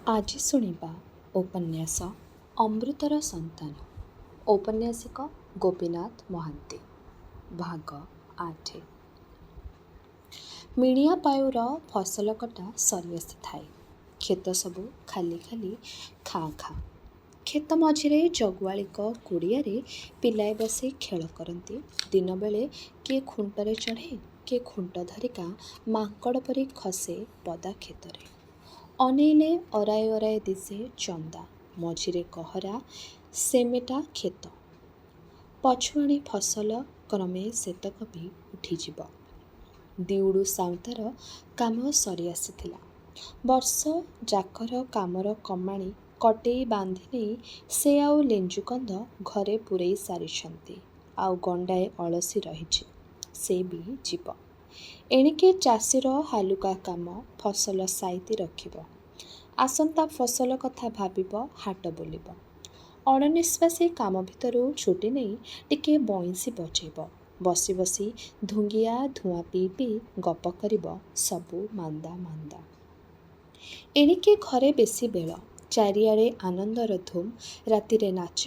ଆଜି ଶୁଣିବା ଉପନ୍ୟାସ ଅମୃତର ସନ୍ତାନ। ଔପନ୍ୟାସିକ ଗୋପୀନାଥ ମହାନ୍ତି। ଭାଗ 8। ମିଣିଆ ପାୟୁର ଫସଲ କଟା ସରି ଆସିଥାଏ। କ୍ଷେତ ସବୁ ଖାଲି ଖାଲି ଖାଁ ଖାଁ। କ୍ଷେତ ମଝିରେ ଜଗୁଆଳିଙ୍କ କୁଡ଼ିଆରେ ପିଲାଏ ବସି ଖେଳ କରନ୍ତି। ଦିନବେଳେ କିଏ ଖୁଣ୍ଟରେ ଚଢ଼େ, କିଏ ଖୁଣ୍ଟ ଧରିକା ମାଙ୍କଡ଼ ପରି ଖସେ ପଦା କ୍ଷେତରେ। ଅନେଇଲେ ଅରାଏ ଅରାଏ ଦିଶେ ଚନ୍ଦା, ମଝିରେ କହରା ସେମେଟା କ୍ଷେତ। ପଛୁଆଣି ଫସଲ କ୍ରମେ ସେତକ ବି ଉଠିଯିବ। ଦିଉଡୁ ସାଉତାର କାମ ସରି ଆସିଥିଲା। ବର୍ଷ ଯାକର କାମର କମାଣି କଟେଇ ବାନ୍ଧି ନେଇ ସେ ଆଉ ଲେଞ୍ଜୁକନ୍ଦ ଘରେ ପୂରେଇ ସାରିଛନ୍ତି। ଆଉ ଗଣ୍ଡାଏ ଅଳସୀ ରହିଛି, ସେ ବି ଯିବ। ଏଣିକି ଚାଷୀର ହାଲୁକା କାମ ଫସଲ ସାଇତି ରଖିବ। ଆସନ୍ତା ଫସଲ କଥା ଭାବିବ, ହାଟ ବୁଲିବ। ଅଣନିଶ୍ୱାସୀ କାମ ଭିତରୁ ଛୁଟି ନେଇ ଟିକିଏ ବଇଁଶୀ ବଜେଇବ। ବସି ବସି ଧୁଙ୍ଗିଆ ଧୂଆଁ ପିଇ ପିଇ ଗପ କରିବ। ସବୁ ମାନ୍ଦା ମାନ୍ଦା। ଏଣିକି ଘରେ ବେଶୀ ବେଳ। ଚାରିଆଡ଼େ ଆନନ୍ଦର ଧୁମ୍। ରାତିରେ ନାଚ।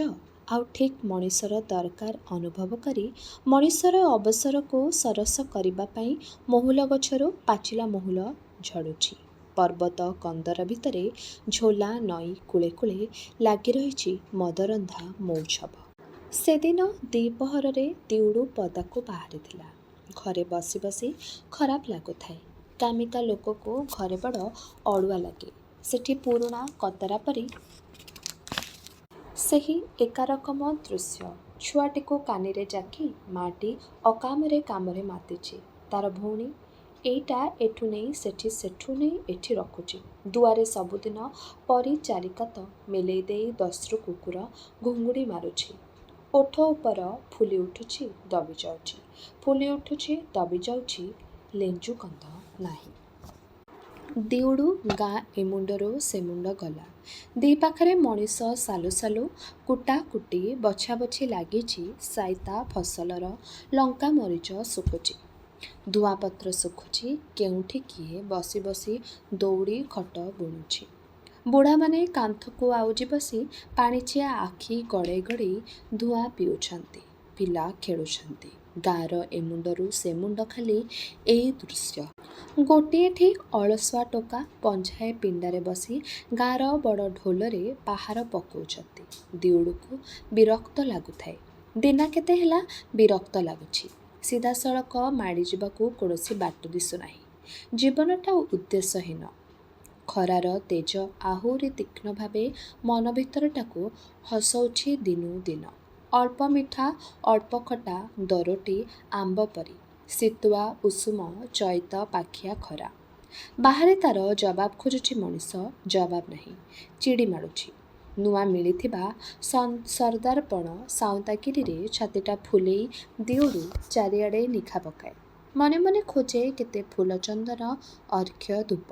ଆଉ ଠିକ୍ ମଣିଷର ଦରକାର ଅନୁଭବ କରି ମଣିଷର ଅବସରକୁ ସରସ କରିବା ପାଇଁ ମହୁଲ ଗଛରୁ ପାଚିଲା ମହୁଲ ଝଡ଼ୁଛି। ପର୍ବତ କନ୍ଦର ଭିତରେ ଝୋଲା ନଈ କୂଳେ କୂଳେ ଲାଗି ରହିଛି ମଦରନ୍ଧା ମୌଛବ। ସେଦିନ ଦିପହରରେ ଦିଉଡୁ ପଦାକୁ ବାହାରିଥିଲା। ଘରେ ବସି ବସି ଖରାପ ଲାଗୁଥାଏ। କାମିକା ଲୋକକୁ ଘରେ ବଡ଼ ଅଡ଼ୁଆ ଲାଗେ। ସେଠି ପୁରୁଣା କତରା ପରି ସେହି ଏକାରକମ ଦୃଶ୍ୟ। ଛୁଆଟିକୁ କାନିରେ ଜାକି ମା'ଟି ଅକାମରେ କାମରେ ମାତିଛି। ତାର ଭଉଣୀ ଏଇଟା ଏଠୁ ନେଇ ସେଠି, ସେଠୁ ନେଇ ଏଠି ରଖୁଛି। ଦୁଆରେ ସବୁଦିନ ପରି ଚାରିକାତ ମେଲେଇ ଦେଇ ଦସ୍ୟୁ କୁକୁର ଘୁଙ୍ଗୁଡ଼ି ମାରୁଛି। ଓଠ ଉପର ଫୁଲି ଉଠୁଛି, ଦବି ଯାଉଛି, ଫୁଲି ଉଠୁଛି, ଦବି ଯାଉଛି। ଲେଞ୍ଜୁକନ୍ଦ ନାହିଁ। ଦିଉଡୁ ଗାଁ ଏମୁଣ୍ଡରୁ ସେମୁଣ୍ଡ ଗଲା। ଦି ପାଖରେ ମଣିଷ ସାଲୁ ସାଲୁ, କୁଟା କୁଟି, ବଛା ବଛି ଲାଗିଛି। ସାଇତା ଫସଲର ଲଙ୍କା ମରିଚ ଶୁଖୁଛି। ଧୂଆଁପତ୍ର ଶୁଖୁଛି। କେଉଁଠି କିଏ ବସି ବସି ଦଉଡ଼ି ଖଟ ବୁଣୁଛି। ବୁଢ଼ାମାନେ କାନ୍ଥକୁ ଆଉଜି ବସି ପାଣିଚିଆ ଆଖି ଗଡ଼େଇ ଗଡ଼େଇ ଧୂଆଁ ପିଉଛନ୍ତି। ପିଲା ଖେଳୁଛନ୍ତି। ଗାଁର ଏମୁଣ୍ଡରୁ ସେମୁଣ୍ଡ ଖାଲି ଏଇ ଦୃଶ୍ୟ। ଗୋଟିଏ ଠିକ୍ ଅଳସୁଆ ଟୋକା ପଞ୍ଝାଏ ପିଣ୍ଡାରେ ବସି ଗାଁର ବଡ଼ ଢୋଲରେ ପାହାର ପକଉଛନ୍ତି। ଦିଉଡୁକୁ ବିରକ୍ତ ଲାଗୁଥାଏ। ଦିନାକେତେ ହେଲା ବିରକ୍ତ ଲାଗୁଛି। ସିଧାସଳଖ ମାଡ଼ିଯିବାକୁ କୌଣସି ବାଟ ଦିଶୁନାହିଁ। ଜୀବନଟା ଉଦ୍ଦେଶ୍ୟହୀନ। ଖରାର ତେଜ ଆହୁରି ତୀକ୍ଷ୍ଣ ଭାବେ ମନ ଭିତରଟାକୁ ହସଉଛି ଦିନୁ ଦିନ। ଅଳ୍ପ ମିଠା ଅଳ୍ପ ଖଟା ଦରୋଟି ଆମ୍ବ ପରି। ଶୀତୁଆ ଉଷୁମ ଚଇତ ପାଖିଆ ଖରା। ବାହାରେ ତାର ଜବାବ ଖୋଜୁଛି ମଣିଷ, ଜବାବ ନାହିଁ। ଚିଡ଼ି ମାଡ଼ୁଛି। ନୂଆ ମିଳିଥିବା ସର୍ଦ୍ଦାରପଣ ସାଉଁତାଗିରିରେ ଛାତିଟା ଫୁଲେଇ ଦିଉଡୁ ଚାରିଆଡ଼େ ନିଖା ପକାଏ। ମନେ ମନେ ଖୋଜେ କେତେ ଫୁଲ ଚନ୍ଦନ ଅର୍ଘ୍ୟ ଧୂପ।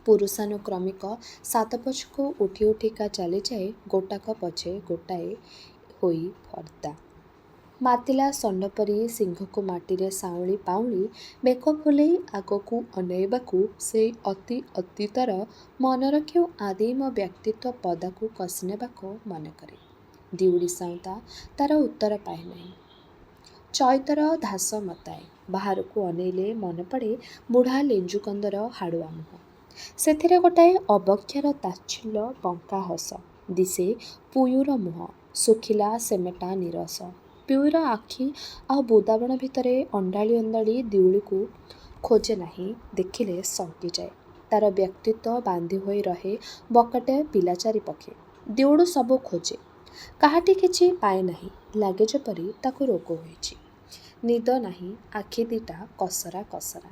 ପୁରୁଷାନୁକ୍ରମିକ ସାତ ପଛକୁ ଉଠି ଉଠିକା ଚାଲିଯାଏ ଗୋଟାକ ପଛେ ଗୋଟାଏ ହୋଇ ଫର୍ଦ୍ଦା। ମାତିଲା ଷଣ୍ଢ ପରି ସିଂହକୁ ମାଟିରେ ସାଉଁଳି ପାଉଁଳି ବେକ ଫୁଲେଇ ଆଗକୁ ଅନେଇବାକୁ ସେଇ ଅତି ଅତୀତର ମନର କେଉଁ ଆଦିମ ବ୍ୟକ୍ତିତ୍ୱ ପଦାକୁ କଷି ନେବାକୁ ମନେକରେ। ଦିଉଡ଼ି ସାଉଁତା ତାର ଉତ୍ତର ପାଏ ନାହିଁ। ଚଇତର ଧାସ ମତାଏ। ବାହାରକୁ ଅନେଇଲେ ମନେପଡ଼େ ବୁଢ଼ା ଲେଞ୍ଜୁକନ୍ଦର ହାଡ଼ୁଆ ମୁହଁ। ସେଥିରେ ଗୋଟାଏ ଅବଜ୍ଞାର ତାଚ୍ଛଲ୍ୟ ବଙ୍କା ହସ। ଦିଶେ ପୁୟୁର ମୁହଁ, ଶୁଖିଲା ସେମେଟା ନିରସ। ପିଉର ଆଖି ଆଉ ବୁଦାବଣ ଭିତରେ ଅଣ୍ଡାଳି ଅଣ୍ଡାଳି ଦିଉଳିକୁ ଖୋଜେ ନାହିଁ, ଦେଖିଲେ ଶଙ୍କିଯାଏ। ତାର ବ୍ୟକ୍ତିତ୍ୱ ବାନ୍ଧି ହୋଇ ରହେ ବକଟେ ପିଲା ଚାରିପକ୍ଷେ। ଦିଉଡୁ ସବୁ ଖୋଜେ। କାହାଠି କିଛି ପାଏ ନାହିଁ। ଲାଗେ ଯେପରି ତାକୁ ରୋଗ ହୋଇଛି। ନିଦ ନାହିଁ। ଆଖି ଦିଟା କସରା କସରା।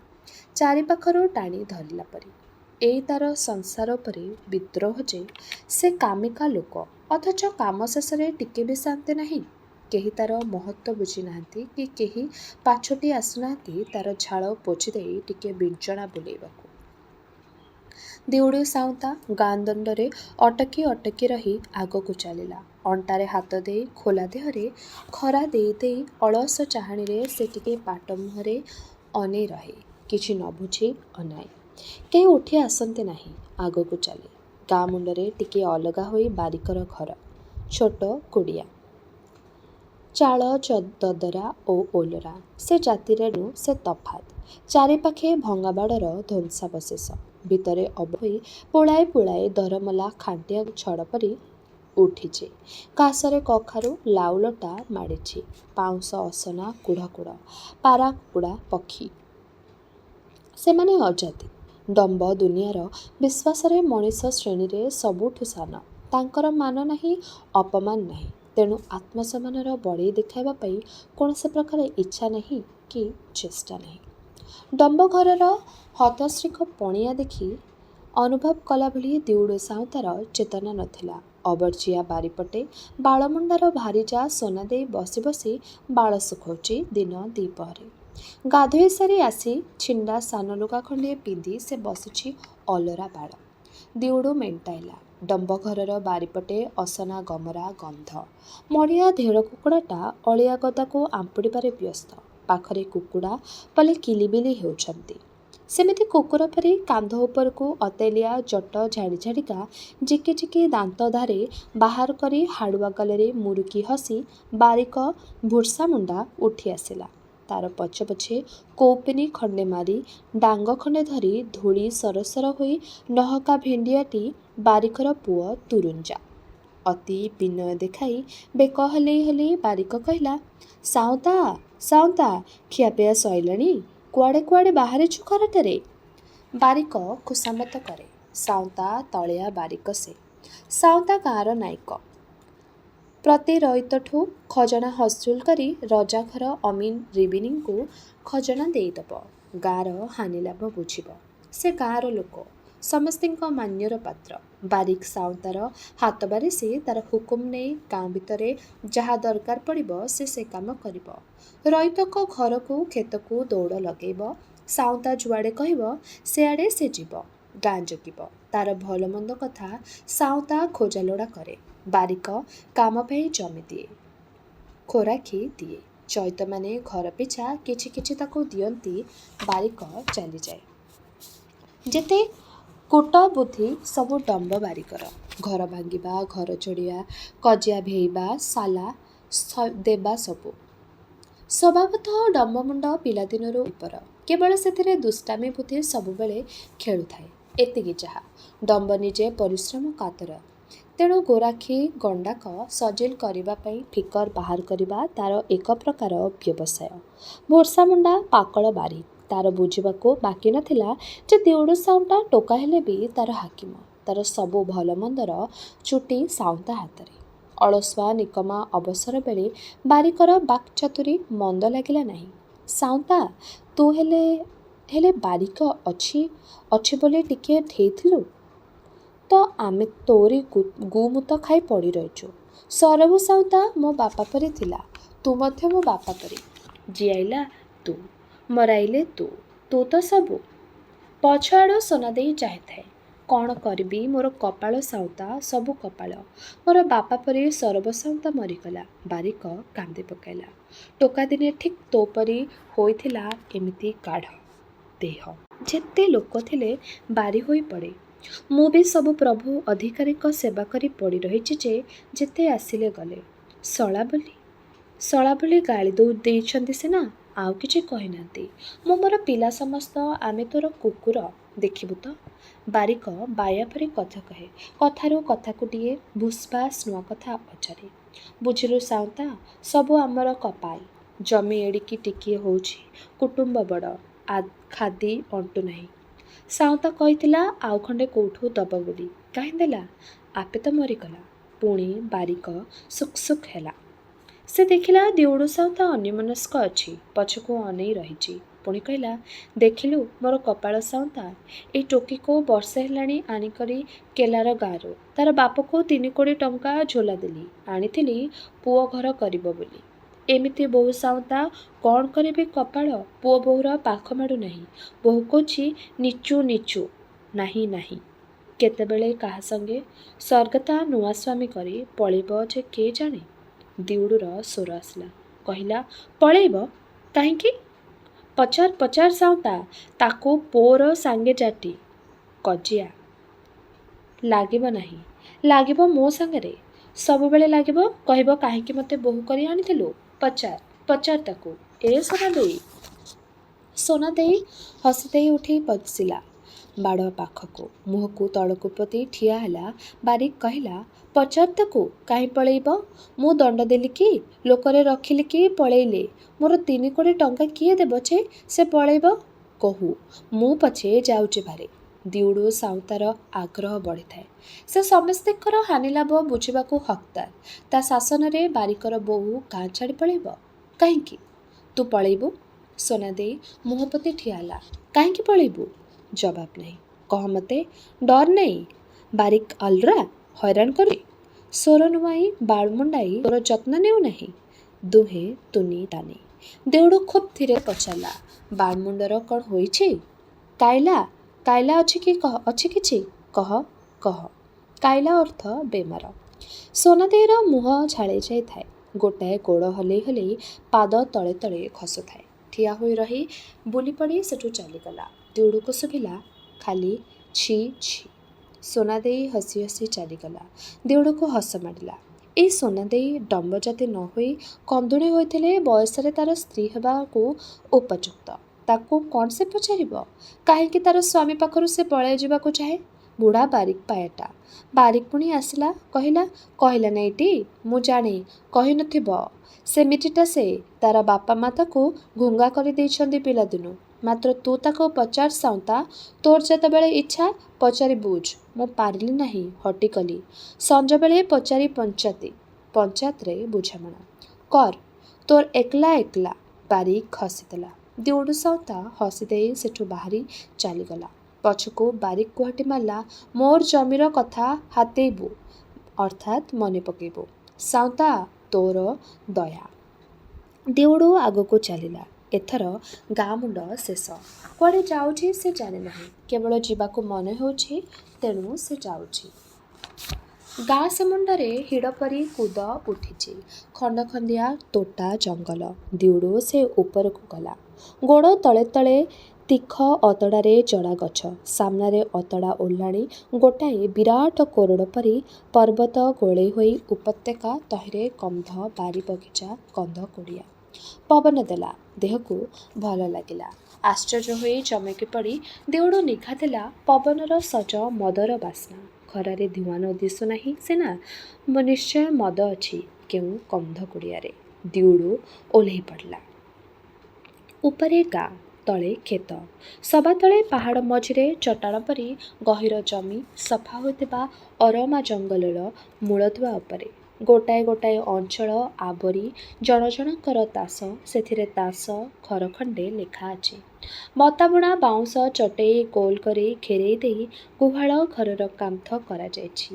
ଚାରିପାଖରୁ ଟାଣି ଧରିଲା ପରି। ଏଇ ତାର ସଂସାର ଉପରେ ବିଦ୍ରୋହ ଯେ ସେ କାମିକା ଲୋକ, ଅଥଚ କାମ ଶେଷରେ ଟିକେ ବି ଶାନ୍ତି ନାହିଁ। କେହି ତାର ମହତ୍ତ୍ୱ ବୁଝି ନାହାନ୍ତି କି କେହି ପାଛୋଟି ଆସୁନାହାନ୍ତି ତାର ଝାଳ ପୋଛିଦେଇ ଟିକେ ବିଞ୍ଚଣା ବୁଲେଇବାକୁ। ଦିଉଡ଼ି ସାଉଁତା ଗାଁ ଦଣ୍ଡରେ ଅଟକି ଅଟକି ରହି ଆଗକୁ ଚାଲିଲା। ଅଣ୍ଟାରେ ହାତ ଦେଇ ଖୋଲା ଦେହରେ ଖରା ଦେଇ ଦେଇ ଅଳସ ଚାହାଣିରେ ସେ ଟିକେ ପାଟ ମୁହଁରେ ଅନେଇ ରହେ। କିଛି ନ ବୁଝି ଅନାଏ। କେହି ଉଠି ଆସନ୍ତି ନାହିଁ। ଆଗକୁ ଚାଲେ। ଗାଁ ମୁଣ୍ଡରେ ଟିକିଏ ଅଲଗା ହୋଇ ବାରିକର ଘର। ଛୋଟ କୁଡ଼ିଆ, ଚାଳ ଦଦରା ଓ ଓଲରା। ସେ ଜାତିରେଣୁ ସେ ତଫାତ୍। ଚାରିପାଖେ ଭଙ୍ଗାବାଡ଼ର ଧ୍ୱଂସାବଶେଷ। ଭିତରେ ଅବୋହି ପୁଳାଏ ପୁଳାଏ ଦରମଲା ଖାଣ୍ଟିଆ ଛଡ଼ ପରି ଉଠିଛି। କାଶରେ କଖାରୁ ଲାଉଲଟା ମାଡ଼ିଛି। ପାଉଁଶ ଅସନା କୁଢ଼ କୁଢ଼। ପାରା କୁକୁଡ଼ା ପକ୍ଷୀ। ସେମାନେ ଅଜାତି। ଡମ୍ବ ଦୁନିଆର ବିଶ୍ୱାସରେ ମଣିଷ ଶ୍ରେଣୀରେ ସବୁଠୁ ସାନ। ତାଙ୍କର ମାନ ନାହିଁ, ଅପମାନ ନାହିଁ। ତେଣୁ ଆତ୍ମସମ୍ମାନର ବଡ଼େଇ ଦେଖାଇବା ପାଇଁ କୌଣସି ପ୍ରକାର ଇଚ୍ଛା ନାହିଁ କି ଚେଷ୍ଟା ନାହିଁ। ଡମ୍ବ ଘରର ହତଶ୍ରୀକ ପଣିଆ ଦେଖି ଅନୁଭବ କଲାଭଳି ଦିଉଡୁ ସାଉତାର ଚେତନା ନଥିଲା। ଅବର୍ଜିଆ ବାରିପଟେ ବାଳମୁଣ୍ଡାର ଭାରିଜା ସୋନା ଦେଇ ବସି ବସି ବାଳ ଶୁଖଉଛି ଦିନ ଦ୍ୱିପହରେ। ଗାଧୋଇ ସାରି ଆସି ଛିଣ୍ଡା ସାନ ଲୁଗା ଖଣ୍ଡିଏ ପିନ୍ଧି ସେ ବସିଛି ଅଲରା ବାଳ। ଦିଉଡୁ ମେଣ୍ଟାଇଲା। ଡମ୍ବ ଘରର ବାରିପଟେ ଅସନା ଗମରା ଗନ୍ଧ। ମଡ଼ିଆ ଧେଡ଼ କୁକୁଡ଼ାଟା ଅଳିଆ ଗଦାକୁ ଆମ୍ପୁଡ଼ିବାରେ ବ୍ୟସ୍ତ। ପାଖରେ କୁକୁଡ଼ା ପଲେ କିଲିବିଲି ହେଉଛନ୍ତି। ସେମିତି କୁକୁର ପରି କାନ୍ଧ ଉପରକୁ ଅତେଲିଆ ଜଟ ଝାଡ଼ି ଝାଡ଼ିକା ଝିକି ଝିକି ଦାନ୍ତ ଧାରେ ବାହାର କରି ହାଡ଼ୁଆ ଗାଲରେ ମୁରୁକି ହସି ବାରିକ ଭୁର୍ସାମୁଣ୍ଡା ଉଠି ଆସିଲା। ତାର ପଛେ ପଛେ କୌପିନି ଖଣ୍ଡେ ମାରି ଡାଙ୍ଗ ଖଣ୍ଡେ ଧରି ଧୂଳି ସରସର ହୋଇ ନହକା ଭେଣ୍ଡିଆଟି ବାରିକର ପୁଅ ତୁରୁଞ୍ଜା। ଅତି ବିନୟ ଦେଖାଇ ବେକ ହଲେଇ ହଲେଇ ବାରିକ କହିଲା, ସାଉଁତା ସାଉଁତା, ଖିଆପିଆ ସଇଲାଣି? କୁଆଡ଼େ କୁଆଡ଼େ ବାହାରିଛୁ ଖରାଟାରେ? ବାରିକ ଖୁସାମତ କରେ। ସାଉଁତା ତଳିଆ ବାରିକ ସେ। ସାଉଁତା ଗାଁର ନାଇକ। ପ୍ରତି ରଇତଠୁ ଖଜଣା ହସୁଲ କରି ରଜାଘର ଅମିନ ରିବିନିଙ୍କୁ ଖଜଣା ଦେଇଦବ। ଗାଁର ହାନିଲାଭ ବୁଝିବ। ସେ ଗାଁର ଲୋକ। ସମସ୍ତିଙ୍କ ମାନ୍ୟର ପାତ୍ର। ବାରିକ ସାଉଁତାର ହାତବାରିସି ତାର ହୁକୁମ ନେଇ ଗାଁ ଭିତରେ ଯାହା ଦରକାର ପଡ଼ିବ ସେ କାମ କରିବ। ରଇତଙ୍କ ଘରକୁ କ୍ଷେତକୁ ଦୌଡ଼ ଲଗେଇବ। ସାଉଁତା ଯୁଆଡ଼େ କହିବ ସେଆଡ଼େ ସେ ଯିବ। ଗାଁ ଜଗିବ। ତାର ଭଲ ମନ୍ଦ କଥା ସାଉଁତା ଖୋଜାଲୋଡ଼ା କରେ। ବାରିକ କାମ ପାଇଁ ଜମି ଦିଏ, ଖୋରାଖି ଦିଏ। ଚଇତମାନେ ଘର ପିଛା କିଛି କିଛି ତାକୁ ଦିଅନ୍ତି। ବାରିକ ଚାଲିଯାଏ। ଯେତେ କୂଟ ବୁଦ୍ଧି ସବୁ ଡମ୍ବ ବାରିକର। ଘର ଭାଙ୍ଗିବା, ଘର ଚଢ଼ିବା, କଜିଆ ଭେଇବା, ସାଲା ଦେବା ସବୁ। ସ୍ୱଭାବତଃ ଡମ୍ବମୁଣ୍ଡ ପିଲାଦିନରୁ ଉପର। କେବଳ ସେଥିରେ ଦୁଷ୍ଟାମି ବୁଦ୍ଧି ସବୁବେଳେ ଖେଳୁଥାଏ। ଏତିକି ଯାହା। ଡମ୍ବ ନିଜେ ପରିଶ୍ରମ କାତର। ତେଣୁ ଗୋରାଖି ଗଣ୍ଡାକ ସଜିଲ କରିବା ପାଇଁ ଫିକର ବାହାର କରିବା ତାର ଏକ ପ୍ରକାର ବ୍ୟବସାୟ। ଭୋର୍ସାମୁଣ୍ଡା ପାକଳ ବାରି। ତାର ବୁଝିବାକୁ ବାକି ନଥିଲା ଯେ ଦିଉଡୁ ସାଉଁଟା ଟୋକା ହେଲେ ବି ତାର ହାକିମ। ତାର ସବୁ ଭଲ ମନ୍ଦର ଚୁଟି ସାଉଁତା ହାତରେ। ଅଳସୁଆ ନିକମା ଅବସର ବେଳେ ବାରିକର ବାକ୍ଚାତୁରୀ ମନ୍ଦ ଲାଗିଲା ନାହିଁ। ସାଉଁତା, ତୁ ହେଲେ ବାରିକ ଅଛି ବୋଲି ଟିକିଏ ଧେଇଥିଲୁ ତ ଆମେ ତୋରି ଗୁମୁତ ଖାଇ ପଡ଼ି ରହିଛୁ। ସରବୁ ସାଉଁତା ମୋ ବାପା ପରି ଥିଲା। ତୁ ମଧ୍ୟ ମୋ ବାପା ପରି। ଜିଆଇଲା ତୁ, ମରାଇଲେ ତୁ। ତୁ ତ ସବୁ। ପଛଆଡ଼ୁ ସୋନା ଦେଇ ଚାହିଁଥାଏ। କ'ଣ କରିବି ମୋର କପାଳ ସାଉଁତା, ସବୁ କପାଳ। ମୋର ବାପା ପରି ସରବ ସାଉଁତା ମରିଗଲା। ବାରିକ କାନ୍ଦି ପକାଇଲା। ଟୋକା ଦିନେ ଠିକ୍ ତୋ ପରି ହୋଇଥିଲା ଏମିତି ଗାଢ଼ ଦେହ। ଯେତେ ଲୋକ ଥିଲେ ବାରି ହୋଇ ପଡ଼େ। ମୁଁ ବି ସବୁ ପ୍ରଭୁ ଅଧିକାରୀଙ୍କ ସେବା କରି ପଡ଼ି ରହିଛି ଯେ ଯେତେ ଆସିଲେ ଗଲେ। ଶଳା ବୋଲି ଗାଳି ଦେଇଛନ୍ତି ସିନା, ଆଉ କିଛି କହିନାହାନ୍ତି। ମୁଁ ମୋର ପିଲା ସମସ୍ତ ଆମେ ତୋର କୁକୁର, ଦେଖିବୁ ତ। ବାରିକ ବାୟା ପରି କଥା କହେ। କଥାରୁ କଥାକୁଟିଏ ଭୁସ୍ଭାସ୍ ନୂଆ କଥା ପଚାରେ। ବୁଝିଲୁ ସାଉଁତା, ସବୁ ଆମର କପାଲ। ଜମି ଏଡ଼ିକି ଟିକିଏ ହେଉଛି, କୁଟୁମ୍ବ ବଡ଼, ଖାଦି ଅଣ୍ଟୁ ନାହିଁ। ସାଉଁତା କହିଥିଲା ଆଉ ଖଣ୍ଡେ କୋଉଠୁ ଦବ ବୋଲି। କାହିଁ ଦେଲା? ଆପେ ତ ମରିଗଲା। ପୁଣି ବାରିକ ସୁକ୍ ସୁକ୍ ହେଲା। ସେ ଦେଖିଲା ଦିଉଡୁ ସାଉଁତା ଅନ୍ୟମନସ୍କ ଅଛି। ପଛକୁ ଅନେଇ ରହିଛି। ପୁଣି କହିଲା, ଦେଖିଲୁ ମୋର କପାଳ ସାଉଁତା, ଏଇ ଟୋକିକୁ ବର୍ଷେ ହେଲାଣି ଆଣିକରି କେଲାର ଗାଁରୁ ତାର ବାପକୁ 3 କୋଡ଼ି ଟଙ୍କା ଝୋଲା ଦେଲି। ଆଣିଥିଲି ପୁଅ ଘର କରିବ ବୋଲି। ଏମିତି ବୋହୂ ସାଉଁତା, କ'ଣ କରିବି କପାଳ। ପୁଅ ବୋହୂର ପାଖ ମାଡ଼ୁନାହିଁ। ବୋହୂ କହୁଛି ନିଚୁ ନାହିଁ। କେତେବେଳେ କାହା ସଙ୍ଗେ ସ୍ୱର୍ଗତା ନୂଆ ସ୍ୱାମୀ କରି ପଳେଇବ ଯେ କେ ଜାଣେ। ଦିଉଡୁର ସ୍ୱର ଆସିଲା। କହିଲା, ପଳେଇବ? କାହିଁକି? ପଚାର ସାଉଁତା, ତାକୁ ପୋର ସାଙ୍ଗେ ଜାଟି। କଜିଆ ଲାଗିବ ନାହିଁ। ଲାଗିବ ମୋ ସାଙ୍ଗରେ, ସବୁବେଳେ ଲାଗିବ। କହିବ କାହିଁକି ମୋତେ ବୋହୂ କରି ଆଣିଥିଲୁ? ପଚାର ତାକୁ। ଏ ସୋନା ଦେଇ। ସୋନା ଦେଇ ହସି ଦେଇ ଉଠି ବସିଲା ବାଡ଼ ପାଖକୁ, ମୁହଁକୁ ତଳକୁ ପୋତି ଠିଆ ହେଲା। ବାରିକ କହିଲା, ପଚାର ତାକୁ, କାହିଁ ପଳେଇବ? ମୁଁ ଦଣ୍ଡ ଦେଲି କି? ଲୋକରେ ରଖିଲି କି ପଳେଇଲେ? ମୋର 3 କୋଟି ଟଙ୍କା କିଏ ଦେବ ଯେ ସେ ପଳେଇବ? କହୁ, ମୁଁ ପଛେ ଯାଉଛି ଭାରି। ଦିଉଡୁ ସାଉତାର ଆଗ୍ରହ ବଢ଼ିଥାଏ। ସେ ସମସ୍ତଙ୍କର ହାନିଲାଭ ବୁଝିବାକୁ ହକ୍ଦାର। ତା ଶାସନରେ ବାରିକର ବୋହୂ ଗାଁ ଛାଡ଼ି ପଳେଇବ? କାହିଁକି? ତୁ ପଳେଇବୁ? ସୋନା ଦେଇ ମୁହଁ ପୋତି ଠିଆ ହେଲା। କାହିଁକି ପଳେଇବୁ? ଜବାବ ନାହିଁ। କହ ମୋତେ, ଡର ନାହିଁ? ବାରିକ ଅଲରା ହଇରାଣ କରୁଛି? ସ୍ୱର ନୁଆଁଇ ବାଳ ମୁଣ୍ଡାଇ ତୋର ଯତ୍ନ ନେଉନାହିଁ? ଦୁହେଁ ତୁନି ତାନି। ଦେଉଡୁ ଖୁବ୍ ଧୀରେ ପଚାରିଲା, ବାଳମୁଣ୍ଡର କ'ଣ ହୋଇଛି? କାଇଲା ଅଛି କିଛି? କହ। କାଇଲା ଅର୍ଥ ବେମାର। ସୋନା ଦେଈର ମୁହଁ ଝାଳେଇ ଯାଇଥାଏ। ଗୋଟାଏ ଗୋଡ଼ ହଲେଇ ହଲେଇ ପାଦ ତଳେ ତଳେ ଖସୁଥାଏ। ଠିଆ ହୋଇ ରହି ବୁଲି ପଡ଼ି ସେଠୁ ଚାଲିଗଲା। ଦିଉଡୁକୁ ଶୁଭିଲା ଖାଲି ଛି ଛି। ସୋନା ଦେଇ ହସି ହସି ଚାଲିଗଲା। ଦିଉଡୁକୁ ହସ ମାଡ଼ିଲା। ଏଇ ସୋନା ଦେଇ ଡମ୍ବ ଜାତି ନ ହୋଇ କନ୍ଦୁଣି ହୋଇଥିଲେ ବୟସରେ ତାର ସ୍ତ୍ରୀ ହେବାକୁ ଉପଯୁକ୍ତ। ତାକୁ କ'ଣ ସେ ପଚାରିବ? କାହିଁକି ତାର ସ୍ୱାମୀ ପାଖରୁ ସେ ପଳାଇ ଯିବାକୁ ଚାହେଁ? ବୁଢ଼ା ବାରିକ ପାୟାଟା। ବାରିକ ପୁଣି ଆସିଲା, କହିଲା ନାଇଁଟି? ମୁଁ ଜାଣେ, କହିନଥିବ। ସେମିତିଟା ସେ। ତାର ବାପା ମା ତାକୁ ଘୁଙ୍ଗା କରିଦେଇଛନ୍ତି ପିଲାଦିନୁ। ମାତ୍ର ତୁ ତାକୁ ପଚାର ସାଉଁତା, ତୋର ଯେତେବେଳେ ଇଚ୍ଛା ପଚାରି ବୁଝ। ମୁଁ ପାରିଲି ନାହିଁ, ହଟିକଲି। ସଞ୍ଜବେଳେ ପଚାରି ପଞ୍ଚାୟତରେ ବୁଝାମଣା କର, ତୋର ଏକଲା। ବାରିକ ହସିଦେଲା। ଦିଉଡୁ ସାଉଁତା ହସିଦେଇ ସେଠୁ ବାହାରି ଚାଲିଗଲା। ପଛକୁ ବାରିକ କୁହାଟି ମାରିଲା, ମୋର ଜମିର କଥା ହାତେଇବୁ, ଅର୍ଥାତ୍ ମନେ ପକେଇବୁ। ସାଉଁତା, ତୋର ଦୟା। ଦିଉଡୁ ଆଗକୁ ଚାଲିଲା। ଏଥର ଗାଁ ମୁଣ୍ଡ ଶେଷ। କୁଆଡ଼େ ଯାଉଛି ସେ ଜାଣେ ନାହିଁ। କେବଳ ଯିବାକୁ ମନ ହେଉଛି, ତେଣୁ ସେ ଯାଉଛି। ଗାଁ ସେମୁଣ୍ଡରେ ହିଡ଼ ପରି କୁଦ ଉଠିଛି। ଖଣ୍ଡଖଣ୍ଡିଆ ତୋଟା ଜଙ୍ଗଲ। ଦିଉଡୁ ସେ ଉପରକୁ ଗଲା। ଗୋଡ଼ ତଳେ ତଳେ ତୀଖ ଅତଡ଼ାରେ ଜଡ଼ା ଗଛ। ସାମ୍ନାରେ ଅତଡ଼ା ଓହ୍ଲାଣି ଗୋଟାଏ ବିରାଟ କୋରଡ଼ ପରି ପର୍ବତ ଗୋଳେଇ ହୋଇ ଉପତ୍ୟକା, ତହିଁରେ କନ୍ଧ ବାରି ବଗିଚା, କନ୍ଧ କୁଡ଼ିଆ। ପବନ ଦେଲା। ଦେହକୁ ଭଲ ଲାଗିଲା। ଆଶ୍ଚର୍ଯ୍ୟ ହୋଇ ଚମକି ପଡ଼ି ଦିଉଡୁ ନିଘା ଦେଲା ପବନର ସଜ ମଦର ବାସ୍ନା। ଖରାରେ ଧୂଆଁ ଦିଶୁନାହିଁ ସିନା, ନିଶ୍ଚୟ ମଦ ଅଛି କେଉଁ କନ୍ଧ କୁଡ଼ିଆରେ। ଦିଉଡୁ ଓହ୍ଲେଇ ପଡ଼ିଲା। ଉପରେ ଗାଁ, ତଳେ କ୍ଷେତ। ସବା ତଳେ ପାହାଡ଼ ମଝିରେ ଚଟାଣ ପରି ଗହୀର ଜମି, ସଫା ହୋଇଥିବା ଅରମା ଜଙ୍ଗଲର ମୂଳଦୁଆ ଉପରେ। ଗୋଟାଏ ଅଞ୍ଚଳ ଆବରି ଜଣଙ୍କର ତାସ, ସେଥିରେ ତାସ ଘର ଖଣ୍ଡେ ଲେଖା ଅଛି। ବତାବୁଣା ବାଉଁଶ ଚଟେଇ ଗୋଲ କରି ଘେରେଇ ଦେଇ ଗୁହାଳ ଘରର କାନ୍ଥ କରାଯାଇଛି।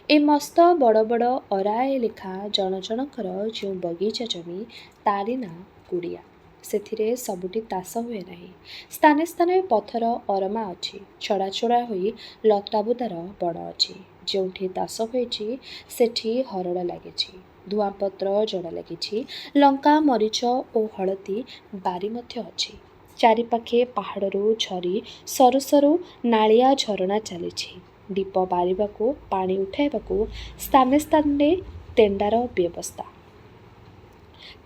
ଏ ମସ୍ତ ବଡ଼ ଅରାଏ ଲେଖା ଜଣଙ୍କର ଯେଉଁ ବଗିଚା ଜମି, ତାରି ନାଁ କୁଡ଼ିଆ। ସେଥିରେ ସବୁଠି ତାସ ହୁଏ ନାହିଁ। ସ୍ଥାନେ ସ୍ଥାନେ ପଥର ଅରମା ଅଛି। ଛଡ଼ାଛଡ଼ା ହୋଇ ଲତାବୁଦାର ବଣ ଅଛି। ଯେଉଁଠି ତାସ ହୋଇଛି ସେଠି ହରଡ଼ ଲାଗିଛି। ଧୂଆଁପତ୍ର ଜଡ଼ା ଲାଗିଛି। ଲଙ୍କା, ମରିଚ ଓ ହଳଦୀ ବାରି ମଧ୍ୟ ଅଛି। ଚାରିପାଖେ ପାହାଡ଼ରୁ ଝରି ସରୁ ସରୁ ନାଳିଆ ଝରଣା ଚାଲିଛି। ଢିପ ବାରିବାକୁ, ପାଣି ଉଠାଇବାକୁ ସ୍ଥାନେ ସ୍ଥାନେ ତେଣ୍ଡାର ବ୍ୟବସ୍ଥା।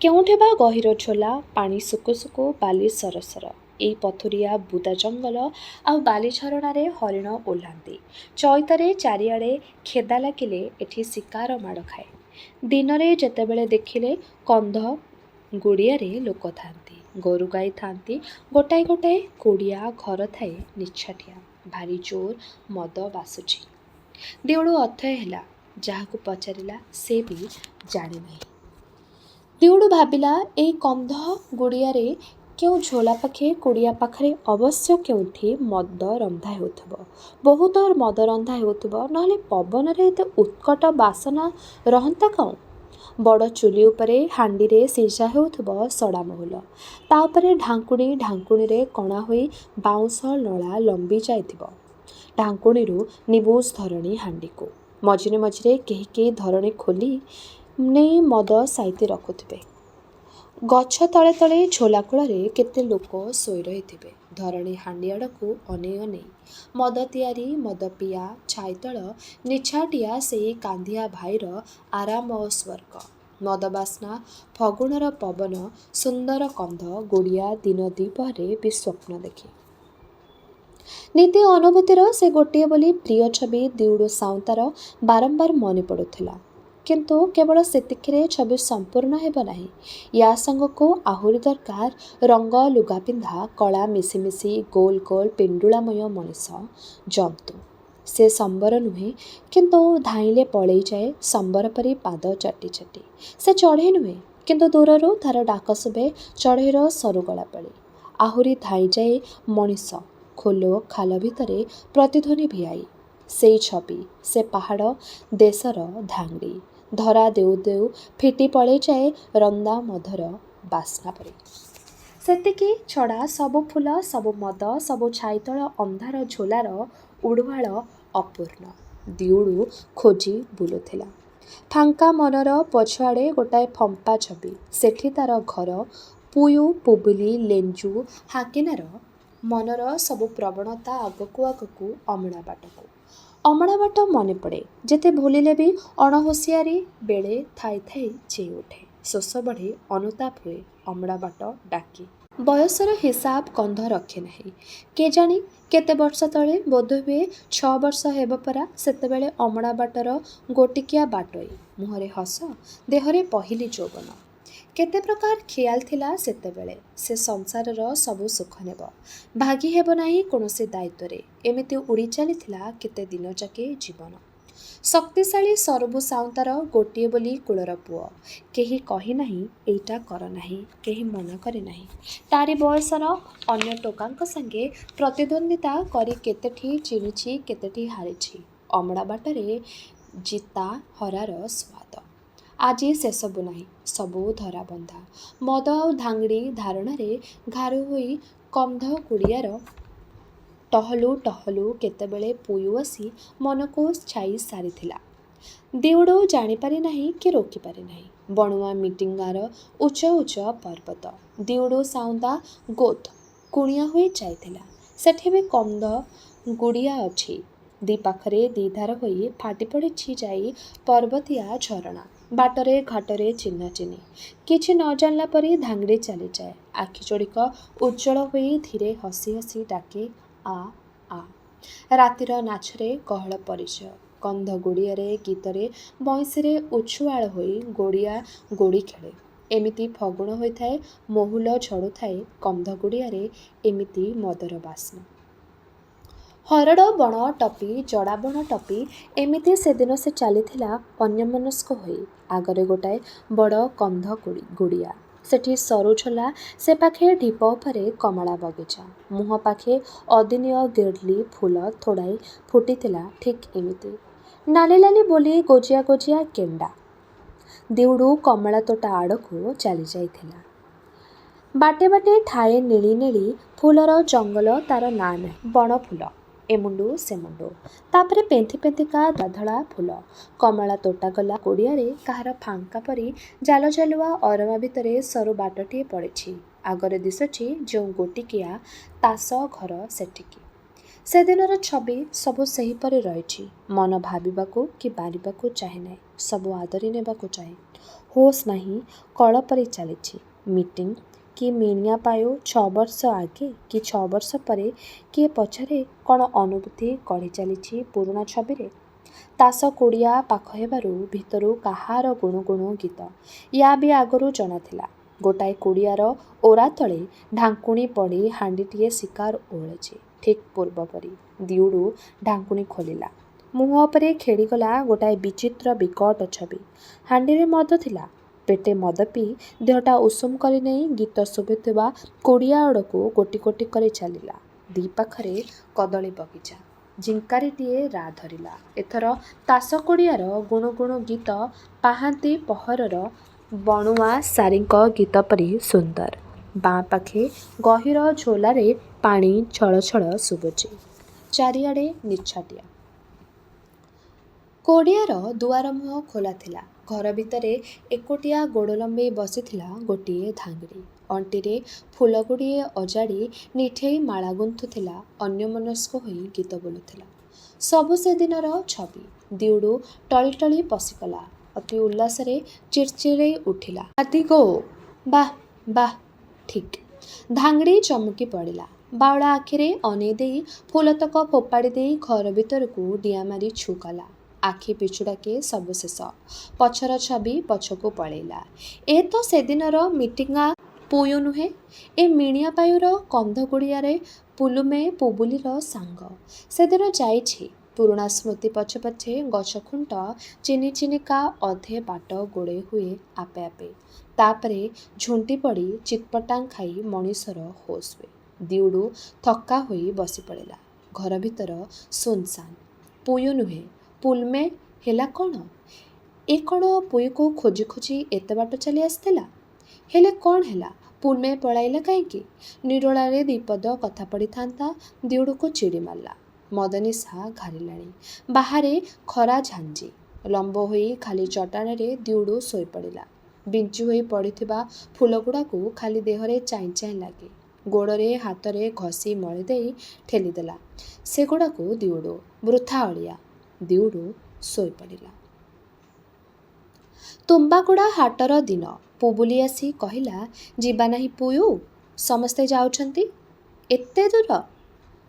କେଉଁଠି ବା ଗହୀର ଝୋଲା, ପାଣି ସୁକୁ ସୁକୁ, ବାଲି ସରସର। ଏଇ ପଥୁରିଆ ବୁଦା ଜଙ୍ଗଲ ଆଉ ବାଲି ଝରଣାରେ ହରିଣ ଓହ୍ଲାନ୍ତି। ଚଇତରେ ଚାରିଆଡ଼େ ଖେଦା ଲାଗିଲେ ଏଠି ଶିକାର ମାଡ଼ ଖାଏ। ଦିନରେ ଯେତେବେଳେ ଦେଖିଲେ କନ୍ଧ ଗୁଡ଼ିଆରେ ଲୋକ ଥାନ୍ତି, ଗୋରୁ ଗାଈ ଥାନ୍ତି। ଗୋଟାଏ କୁଡ଼ିଆ ଘର ଥାଏ ନିଛାଟିଆ। ଭାରି ଜୋର ମଦ ବାସୁଛି। ଦିଉଡୁ ଅଥୟ ହେଲା। ଯାହାକୁ ପଚାରିଲା ସେ ବି ଜାଣେ ନାହିଁ। ଦିଉଡୁ ଭାବିଲା, ଏଇ କନ୍ଧ ଗୁଡ଼ିଆରେ କେଉଁ ଝୋଲା ପାଖେ କୁଡ଼ିଆ ପାଖରେ ଅବଶ୍ୟ କେଉଁଠି ମଦ ରନ୍ଧା ହେଉଥିବ। ବହୁତ ମଦ ରନ୍ଧା ହେଉଥିବ, ନହେଲେ ପବନରେ ଏତେ ଉତ୍କଟ ବାସନା ରହନ୍ତା କଣ? ବଡ଼ ଚୁଲି ଉପରେ ହାଣ୍ଡିରେ ସିଝା ହେଉଥିବ ସଡ଼ା ମହୁଲ। ତା ଉପରେ ଢାଙ୍କୁଣୀରେ କଣା ହୋଇ ବାଉଁଶ ନଳା ଲମ୍ବି ଯାଇଥିବ। ଢାଙ୍କୁଣୀରୁ ନିବୁଜ ଧରଣୀ ହାଣ୍ଡିକୁ। ମଝିରେ କେହି ଧରଣୀ ଖୋଲି ନେଇ ମଦ ସାଇତି ରଖୁଥିବେ। ଗଛ ତଳେ ତଳେ ଝୋଲା କୂଳରେ କେତେ ଲୋକ ଶୋଇ ରହିଥିବେ। ଧରଣୀ ହାଣ୍ଡି ଆଡ଼କୁ ଅନେଇ ଅନେଇ ମଦ ତିଆରି ମଦ ପିଆ ଛାଇତଳ ନିଛାଟିଆ ସେଇ କାନ୍ଧିଆ ଭାଇର ଆରାମ ଓ ସ୍ୱର୍ଗ। ମଦ ବାସ୍ନା ଫଗୁଣର ପବନ ସୁନ୍ଦର କନ୍ଧ ଗୁଡ଼ିଆ ଦିନ ଦ୍ୱିପହରେ ବି ସ୍ୱପ୍ନ ଦେଖେ। ନୀତି ଅନୁଭୂତିର ସେ ଗୋଟିଏ ବୋଲି ପ୍ରିୟ ଛବି ଦିଉଡୁ ସାଉନ୍ତାର ବାରମ୍ବାର ମନେ ପଡ଼ୁଥିଲା। କିନ୍ତୁ କେବଳ ସେତିକିରେ ଛବି ସମ୍ପୂର୍ଣ୍ଣ ହେବ ନାହିଁ। ୟା ସାଙ୍ଗକୁ ଆହୁରି ଦରକାର ରଙ୍ଗ ଲୁଗା ପିନ୍ଧା କଳା ମିଶିମିଶି ଗୋଲ ଗୋଲ ପିଣ୍ଡୁଳାମୟ ମଣିଷ ଜନ୍ତୁ। ସେ ସମ୍ବର ନୁହେଁ, କିନ୍ତୁ ଧାଇଁଲେ ପଳେଇଯାଏ ସମ୍ବର ପରି ପାଦ ଚାଟି ଚାଟି। ସେ ଚଢ଼େଇ ନୁହେଁ, କିନ୍ତୁ ଦୂରରୁ ତାର ଡାକ ଶୁଭେ ଚଢ଼େଇର ସରୁ ଗଳା ପରି। ଆହୁରି ଧାଇଁଯାଏ ମଣିଷ ଖୋଲ ଖାଲ ଭିତରେ ପ୍ରତିଧ୍ୱନି ଭିଆଇ। ସେଇ ଛବି, ସେ ପାହାଡ଼ ଦେଶର ଧାଙ୍ଗଡ଼ି। ଧରା ଦେଉ ଦେଉ ଫିଟି ପଳେଇଯାଏ ରନ୍ଦା ମଧୁର ବାସ୍ନା ପରି। ସେତିକି ଛଡ଼ା ସବୁ ଫୁଲ ସବୁ ମଦ ସବୁ ଛାଇତଳ ଅନ୍ଧାର ଝୋଲାର ଉଡ଼ୁଆଳ ଅପୂର୍ଣ୍ଣ। ଦିଉଡୁ ଖୋଜି ବୁଲୁଥିଲା ଫାଙ୍କା ମନର ପଛଆଡ଼େ ଗୋଟାଏ ଫମ୍ପା ଛବି। ସେଠି ତାର ଘର ପୁୟୁ ପୁବୁଲି ଲେଞ୍ଜୁ ହାକିନାର ମନର ସବୁ ପ୍ରବଣତା ଆଗକୁ ଆଗକୁ ଅମଣା ବାଟକୁ। ଅମଣା ବାଟ ମନେ ପଡ଼େ ଯେତେ ଭୁଲିଲେ ବି ଅଣହୁସିଆରୀ ବେଳେ ଥାଇ ଥାଇ ଚେଇଁ ଉଠେ। ଶୋଷ ବଢ଼େ ଅନୁତାପ ହୁଏ ଅମଡ଼ା ବାଟ ଡାକି। ବୟସର ହିସାବ କନ୍ଧ ରଖେ ନାହିଁ। କେଜାଣି କେତେ ବର୍ଷ ତଳେ, ବୋଧହୁଏ 6 ବର୍ଷ ହେବ ପରା, ସେତେବେଳେ ଅମଡ଼ା ବାଟର ଗୋଟିକିଆ ବାଟୋଇ। ମୁହଁରେ ହସ, ଦେହରେ ପହିଲି ଯୌବନ। କେତେ ପ୍ରକାର ଖିଆଲ ଥିଲା ସେତେବେଳେ। ସେ ସଂସାରର ସବୁ ସୁଖ ନେବ, ଭାଗି ହେବ ନାହିଁ କୌଣସି ଦାୟିତ୍ୱରେ। ଏମିତି ଉଡ଼ି ଚାଲିଥିଲା କେତେ ଦିନ ଯାକେ ଜୀବନ। ଶକ୍ତିଶାଳୀ ସରବୁ ସାଉନ୍ତାର ଗୋଟିଏ ବୋଲି କୁଳର ପୁଅ। କେହି କହି ନାହିଁ ଏଇଟା କର ନାହିଁ, କେହି ମନା କରି ନାହିଁ। ତାରି ବୟସର ଅନ୍ୟ ଟୋକାଙ୍କ ସାଙ୍ଗେ ପ୍ରତିଦ୍ୱନ୍ଦିତା କରି କେତେଠି ଜିଣିଛି କେତେଠି ହାରିଛି। ଅମଡ଼ା ବାଟରେ ଜିତା ହରାର ସ୍ୱାଦ। ଆଜି ସେସବୁ ନାହିଁ, ସବୁ ଧରାବନ୍ଧା। ମଦ ଆଉ ଧାଙ୍ଗଡ଼ି ଧାରଣାରେ ଘାରୁ ହୋଇ କନ୍ଧ ଗୁଡ଼ିଆର ଟହଲୁ ଟହଲୁ କେତେବେଳେ ପୁୟୁ ଆସି ମନକୁ ଛାଇ ସାରିଥିଲା। ଦିଉଡୁ ଜାଣିପାରି ନାହିଁ କି ରୋକିପାରି ନାହିଁ। ବଣୁଆ ମିଟିଙ୍ଗାର ଉଚ୍ଚ ଉଚ୍ଚ ପର୍ବତ। ଦିଉଡୁ ସାଉନ୍ଦା ଗୋଧ କୁଣିଆ ହୋଇ ଯାଇଥିଲା। ସେଠି ବି କନ୍ଧ ଗୁଡ଼ିଆ ଅଛି। ଦି ପାଖରେ ଦିଧାର ହୋଇ ଫାଟି ପଡ଼ିଛି ଯାଇ ପର୍ବତିଆ ଝରଣା। ବାଟରେ ଘାଟରେ ଚିହ୍ନା ଚିହ୍ନି। କିଛି ନ ଜାଣିଲା ପରି ଧାଙ୍ଗଡ଼ି ଚାଲିଯାଏ। ଆଖି ଯୋଡ଼ିକ ଉଜ୍ଜ୍ୱଳ ହୋଇ ଧୀରେ ହସି ହସି ଡାକେ ଆ ଆ। ରାତିର ନାଚରେ ଗହଳ ପରିଚୟ। କନ୍ଧ ଗୁଡ଼ିଆରେ ଗୀତରେ ବଇଁଶୀରେ ଉଛୁଆଳ ହୋଇ ଗୁଡ଼ିଆ ଗୋଡ଼ି ଖେଳେ। ଏମିତି ଫଗୁଣ ହୋଇଥାଏ, ମହୁଲ ଝଡ଼ୁଥାଏ କନ୍ଧ ଗୁଡ଼ିଆରେ, ଏମିତି ମଦର ବାସ୍ନା। ହରଡ଼ ବଣ ଟପି ଜଡ଼ାବଣ ଟପି ଏମିତି ସେଦିନ ସେ ଚାଲିଥିଲା ଅନ୍ୟମନସ୍କ ହୋଇ। ଆଗରେ ଗୋଟାଏ ବଡ଼ କନ୍ଧ ଗୁଡ଼ିଆ। ସେଠି ସରୁ ଝୋଲା, ସେ ପାଖେ ଢିପ ଉପରେ କମଳା ବଗିଚା। ମୁହଁ ପାଖେ ଅଦିନିଆ ଗିର୍ଲି ଫୁଲ ଥୋଡ଼ାଏ ଫୁଟିଥିଲା ଠିକ୍ ଏମିତି। ନାଲି ନାଲି ବୋଲି ଗୋଜିଆ ଗୋଜିଆ କେଣ୍ଡା। ଦିଉଡୁ କମଳା ତୋଟା ଆଡ଼କୁ ଚାଲି ଯାଇଥିଲା। ବାଟେ ବାଟେ ଠାଏ ନେଳି ନେଳି ଫୁଲର ଜଙ୍ଗଲ, ତାର ନାଁ ନାହିଁ। ବଣ ଫୁଲ ଏମୁଣ୍ଡୁ ସେମୁଣ୍ଡୁ। ତାପରେ ପେନ୍ଥି ପେନ୍ଥିକା ଧଳା ଫୁଲ। କମଳା ତୋଟା ଗଲା କୋଡ଼ିଆରେ କାହାର ଫାଙ୍କା ପରି ଜାଲ ଜାଲୁଆ ଅରମା ଭିତରେ ସରୁ ବାଟଟିଏ ପଡ଼ିଛି। ଆଗରେ ଦିଶୁଛି ଯେଉଁ ଗୋଟିକିଆ ତାସ ଘର ସେଠିକି। ସେଦିନର ଛବି ସବୁ ସେହିପରି ରହିଛି। ମନ ଭାବିବାକୁ କି ବାରିବାକୁ ଚାହେଁ ନାହିଁ। ସବୁ ଆଦରି ନେବାକୁ ଚାହେଁ। ହୋସ୍ ନାହିଁ, କଳ ପରି ଚାଲିଛି। ମିଟିଂ କି ମିଣିଆ ପାୟୁ 6 ବର୍ଷ ଆଗେ କି 6 ବର୍ଷ ପରେ, କିଏ ପଛରେ କ'ଣ ଅନୁଭୂତି ଗଢ଼ି ଚାଲିଛି ପୁରୁଣା ଛବିରେ। ତାସ କୁଡ଼ିଆ ପାଖ ହେବାରୁ ଭିତରୁ କାହାର ଗୁଣୁ ଗୁଣୁ ଗୀତ। ୟା ବି ଆଗରୁ ଜଣାଥିଲା। ଗୋଟାଏ କୁଡ଼ିଆର ଓରା ତଳେ ଢାଙ୍କୁଣୀ ପଡ଼ି ହାଣ୍ଡିଟିଏ ଶିକାର ଓହଳିଛି। ଠିକ୍ ପୂର୍ବ ପରି। ଦିଉଡୁ ଢାଙ୍କୁଣୀ ଖୋଲିଲା। ମୁହଁ ଉପରେ ଖେଳିଗଲା ଗୋଟାଏ ବିଚିତ୍ର ବିକଟ ଛବି। ହାଣ୍ଡିରେ ମଦ ଥିଲା। ପେଟେ ମଦ ପିଇ ଦେହଟା ଉଷୁମ କରି ନେଇ ଗୀତ ଶୁଭୁଥିବା କୁଡ଼ିଆ ଆଡ଼କୁ ଗୋଟି ଗୋଟି କରି ଚାଲିଲା। ଦି ପାଖରେ କଦଳୀ ବଗିଚା। ଝିଙ୍କାରୀଟିଏ ରାହା ଧରିଲା। ଏଥର ତାସ କୁଡ଼ିଆର ଗୁଣୁ ଗୁଣୁ ଗୀତ ପାହାନ୍ତି ପହରର ବଣୁଆ ଶାରୀଙ୍କ ଗୀତ ପରି ସୁନ୍ଦର। ବାଁ ପାଖେ ଗହୀର ଝୋଲାରେ ପାଣି ଛଳ ଛଳ ଶୁଭୁଛି। ଚାରିଆଡ଼େ ନିଛାଟିଆ। କୋଡ଼ିଆର ଦୁଆର ମୁହଁ ଖୋଲା ଥିଲା। ଘର ଭିତରେ ଏକୁଟିଆ ଗୋଡ଼ ଲମ୍ବେଇ ବସିଥିଲା ଗୋଟିଏ ଧାଙ୍ଗିଡ଼ି। ଅଣ୍ଟିରେ ଫୁଲଗୁଡ଼ିଏ ଅଜାଡ଼ି ନିଠେଇ ମାଳା ଗୁନ୍ଥୁଥିଲା, ଅନ୍ୟମନସ୍କ ହୋଇ ଗୀତ ବୋଲୁଥିଲା। ସବୁ ସେଦିନର ଛବି। ଦିଉଡୁ ଟଳି ଟଳି ପଶିଗଲା। ଅତି ଉଲ୍ଲାସରେ ଚିର୍ଚିରେଇ ଉଠିଲା। ହାତୀ ଗୋ! ବାଃ ବାଃ, ଠିକ୍। ଧାଙ୍ଗିଡ଼ି ଚମକି ପଡ଼ିଲା। ବାଉଳା ଆଖିରେ ଅନେଇ ଦେଇ ଫୁଲତକ ଫୋପାଡ଼ି ଦେଇ ଘର ଭିତରକୁ ଡିଆଁ ମାରି ଛୁ କଲା। ଆଖି ପିଛୁଡ଼ାକେ ସବୁ ଶେଷ। ପଛର ଛବି ପଛକୁ ପଳେଇଲା। ଏ ତ ସେଦିନର ମିଟିଙ୍ଗା ପୁୟୁ ନୁହେଁ, ଏ ମିଣିଆ ପାୟୁର କନ୍ଧଗୁଡ଼ିଆରେ ପୁଲୁମେ ପୁବୁଲିର ସାଙ୍ଗ। ସେଦିନ ଯାଇଛି। ପୁରୁଣା ସ୍ମୃତି ପଛେ ପଛେ ଗଛ ଖୁଣ୍ଟ ଚିନି ଚିନିକା ଅଧେ ବାଟ ଗୋଡ଼େଇ ହୁଏ ଆପେ ଆପେ। ତାପରେ ଝୁଣ୍ଟି ପଡ଼ି ଚିତ୍ପଟାଙ୍ଗ ଖାଇ ମଣିଷର ହୋସ୍ ହୁଏ। ଦିଉଡୁ ଥକ୍କା ହୋଇ ବସି ପଡ଼ିଲା। ଘର ଭିତର ଶୂନଶାନ୍। ପୁୟୁ ନୁହେଁ, ପୁଲମେ ହେଲା କ'ଣ? ଏ କ'ଣ ପୁୟୁକୁ ଖୋଜି ଖୋଜି ଏତେ ବାଟ ଚାଲି ଆସିଥିଲା? ହେଲେ କ'ଣ ହେଲା? ପୁଲମେ ପଳାଇଲା କାହିଁକି? ନିରୋଳାରେ ଦିପଦ କଥା ପଡ଼ିଥାନ୍ତା। ଦିଉଡୁକୁ ଚିଡ଼ି ମାରିଲା। ମଦନିଶା ଘାରିଲାଣି। ବାହାରେ ଖରା ଝାଞ୍ଜି। ଲମ୍ବ ହୋଇ ଖାଲି ଚଟାଣରେ ଦିଉଡୁ ଶୋଇପଡ଼ିଲା। ବିଞ୍ଚି ହୋଇ ପଡ଼ିଥିବା ଫୁଲଗୁଡ଼ାକୁ ଖାଲି ଦେହରେ ଚାହିଁ ଚାହିଁ ଲାଗେ। ଗୋଡ଼ରେ ହାତରେ ଘଷି ମଳି ଦେଇ ଠେଲିଦେଲା ସେଗୁଡ଼ାକୁ ଦିଉଡୁ। ବୃଥା ଅଳିଆ। ଦିଉଡୁ ଶୋଇପଡ଼ିଲା। ତୁମ୍ବାଗୁଡ଼ା ହାଟର ଦିନ। ପୁବୁଲି ଆସି କହିଲା, ଯିବା ନାହିଁ ପୁୟୁ? ସମସ୍ତେ ଯାଉଛନ୍ତି। ଏତେ ଦୂର?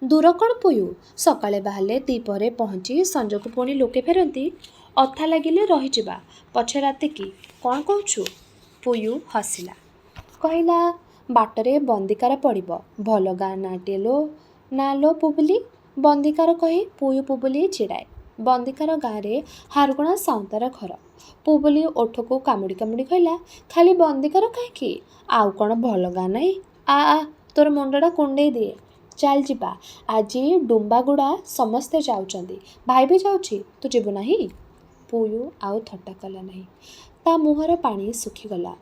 ଦୂର କ'ଣ ପୁୟୁ? ସକାଳେ ବାହାରିଲେ ଦ୍ୱିପହରେ ପହଞ୍ଚି ସଞ୍ଜକୁ ପୁଣି ଲୋକେ ଫେରନ୍ତି। ଅଥା ଲାଗିଲେ ରହିଯିବା, ପଛେ ରାତିକି। କ'ଣ କହୁଛୁ? ପୁୟୁ ହସିଲା। କହିଲା, ବାଟରେ ବନ୍ଦିକାର ପଡ଼ିବ। ଭଲ ଗାଁ ନାଁଟିଏ ଲୋ। ନା ଲୋ ପୁବୁଲି। ବନ୍ଦିକାର କହି ପୁୟୁ ପୁବୁଲି ଚିଡ଼ାଏ। ବନ୍ଦିକାର ଗାଁରେ ହାରୁଗଣା ସାଉନ୍ତର ଘର। ପୁବୁଲି ଓଠକୁ କାମୁଡ଼ି କାମୁଡ଼ି କହିଲା, ଖାଲି ବନ୍ଦିକାର କାହିଁକି? ଆଉ କ'ଣ ଭଲ ଗାଁ ନାହିଁ? ଆ ଆ, ତୋର ମୁଣ୍ଡଟା କୁଣ୍ଡେଇ ଦିଏ। ଚାଲ ଯିବା। ଆଜି ଡୁମ୍ବାଗୁଡ଼ା ସମସ୍ତେ ଯାଉଛନ୍ତି। ଭାଇ ବି ଯାଉଛି। ତୁ ଯିବୁ ନାହିଁ? ପୁୟୁ ଆଉ ଥଟ୍ଟା କଲା ନାହିଁ। ତା ମୁହଁର ପାଣି ଶୁଖିଗଲା।